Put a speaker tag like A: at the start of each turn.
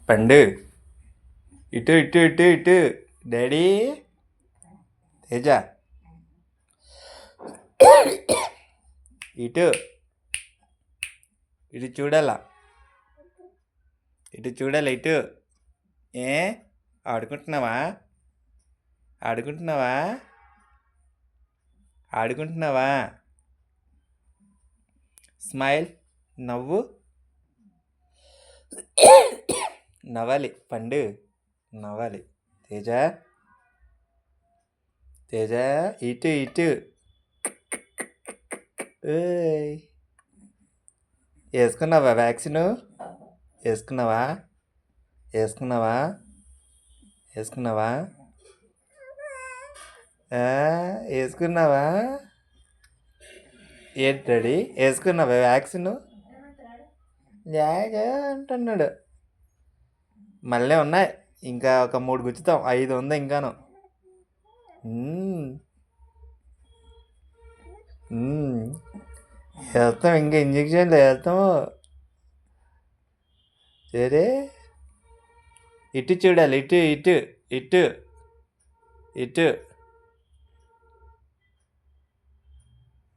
A: పండు ఇటు ఇటు ఇటు ఇటు డాడీ తేజ ఇటు ఇటు చూడాలా ఇటు ఏ ఆడుకుంటున్నావా ఆడుకుంటున్నావా ఆడుకుంటున్నావా స్మైల్ నవ్వు నవ్వాలి పండు నవ్వాలి తేజ తేజ ఇటు ఇటు ఏయ్ వేసుకున్నావా వ్యాక్సిన్ వేసుకున్నావా వేసుకున్నావా వేసుకున్నావా వేసుకున్నావా ఏంటి డాడీ వేసుకున్నావా వ్యాక్సిన్ జాగా అంటున్నాడు మళ్ళీ ఉన్నాయి ఇంకా ఒక 3 గుచ్చుతాం 5 ఉంది ఇంకాను వేస్తాం ఇంకా ఇంజక్షన్లు వేస్తాము సరే ఇటు చూడాలి ఇటు ఇటు ఇటు ఇటు